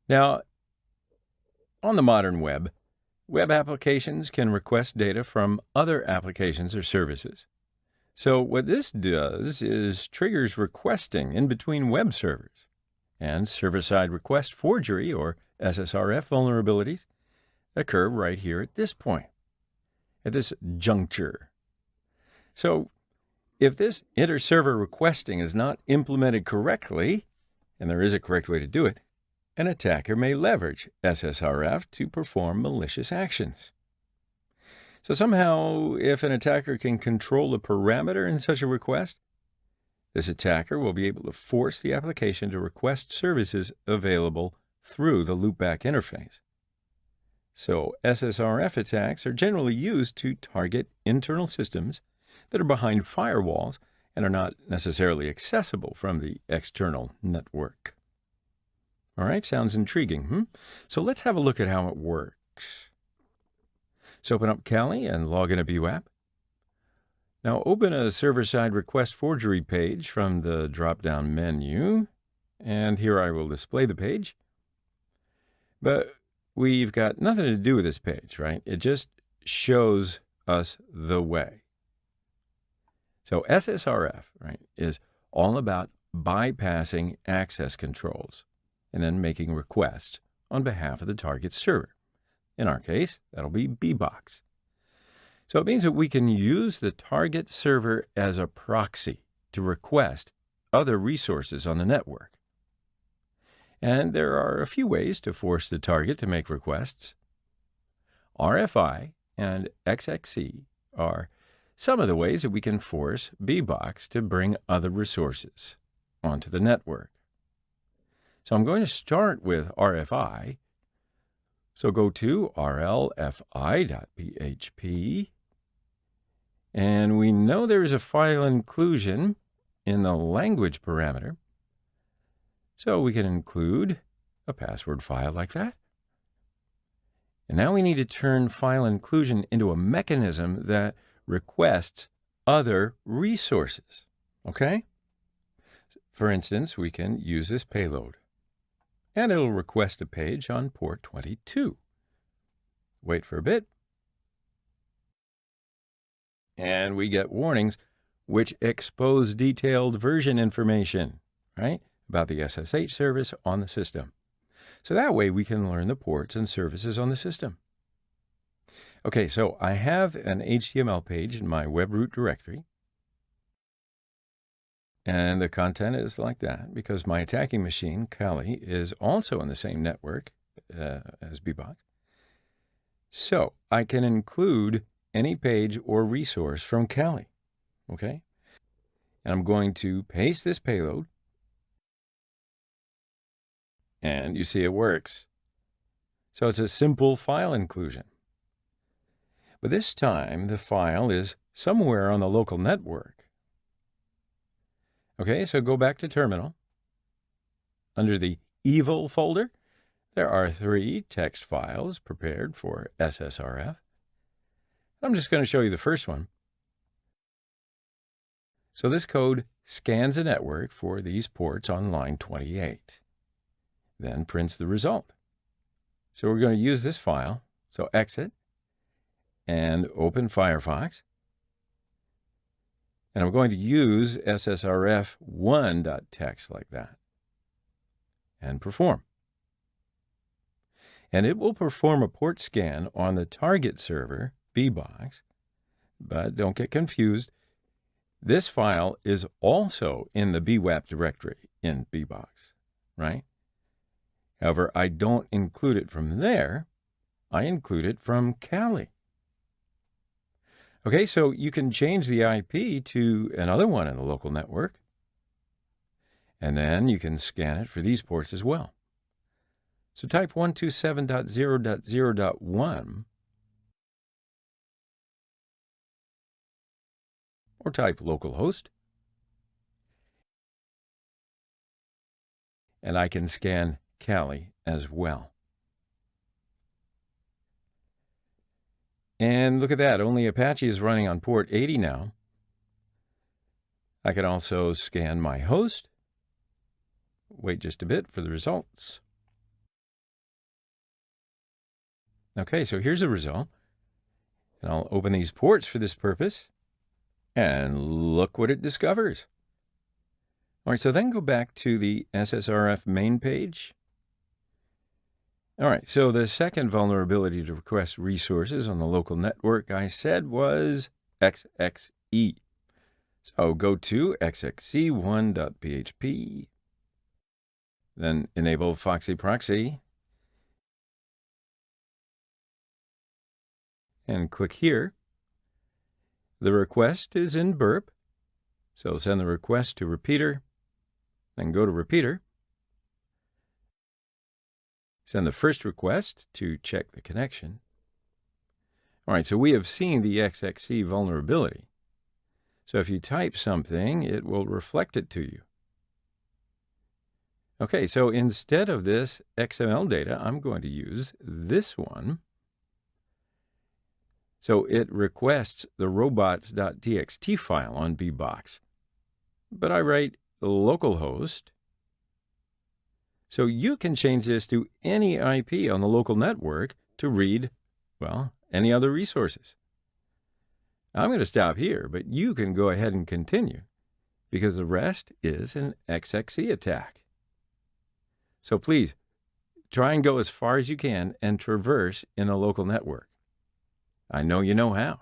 Now, on the modern web, web applications can request data from other applications or services. So what this does is triggers requesting in between web servers, and server-side request forgery or SSRF vulnerabilities occur right here at this point, at this juncture. So if this inter-server requesting is not implemented correctly, and there is a correct way to do it, an attacker may leverage SSRF to perform malicious actions. So somehow, if an attacker can control a parameter in such a request, this attacker will be able to force the application to request services available through the loopback interface. So SSRF attacks are generally used to target internal systems that are behind firewalls and are not necessarily accessible from the external network. All right, sounds intriguing, So let's have a look at how it works. So open up Kali and log in a BWAP. Now open a server-side request forgery page from the drop-down menu, and here I will display the page. But we've got nothing to do with this page, right? It just shows us the way. So SSRF, right, is all about bypassing access controls and then making requests on behalf of the target server. In our case, that'll be bbox. So it means that we can use the target server as a proxy to request other resources on the network. And there are a few ways to force the target to make requests. RFI and XXC are some of the ways that we can force bbox to bring other resources onto the network. So I'm going to start with RFI. So go to rlfi.php, and we know there is a file inclusion in the language parameter. So we can include a password file like that. And now we need to turn file inclusion into a mechanism that requests other resources, okay? For instance, we can use this payload, and it'll request a page on port 22. Wait for a bit. And we get warnings which expose detailed version information, right, about the SSH service on the system. So that way we can learn the ports and services on the system. Okay, so I have an HTML page in my web root directory. And the content is like that because my attacking machine, Kali, is also in the same network as bbox. So I can include any page or resource from Kali, okay? And I'm going to paste this payload. And you see it works. So it's a simple file inclusion. But this time, the file is somewhere on the local network. Okay, so go back to terminal. Under the evil folder, there are 3 text files prepared for SSRF. I'm just going to show you the first one. So this code scans a network for these ports on line 28, then prints the result. So we're going to use this file. So exit and open Firefox. And I'm going to use ssrf1.txt like that and perform. And it will perform a port scan on the target server, bbox, but don't get confused. This file is also in the bwap directory in bbox, right? However, I don't include it from there. I include it from Kali. Okay, so you can change the IP to another one in the local network. And then you can scan it for these ports as well. So type 127.0.0.1 or type localhost. And I can scan Kali as well. And look at that, only Apache is running on port 80 now. I can also scan my host. Wait just a bit for the results. Okay, so here's the result. And I'll open these ports for this purpose. And look what it discovers. All right, so then go back to the SSRF main page. All right, so the second vulnerability to request resources on the local network I said was XXE. So go to xxe1.php, then enable Foxy Proxy, and click here. The request is in burp, so send the request to repeater, then go to repeater. Send the first request to check the connection. All right, so we have seen the XXE vulnerability. So if you type something, it will reflect it to you. Okay, so instead of this XML data, I'm going to use this one. So it requests the robots.txt file on bbox. But I write localhost. So you can change this to any IP on the local network to read, well, any other resources. I'm going to stop here, but you can go ahead and continue because the rest is an XXE attack. So please, try and go as far as you can and traverse in a local network. I know you know how.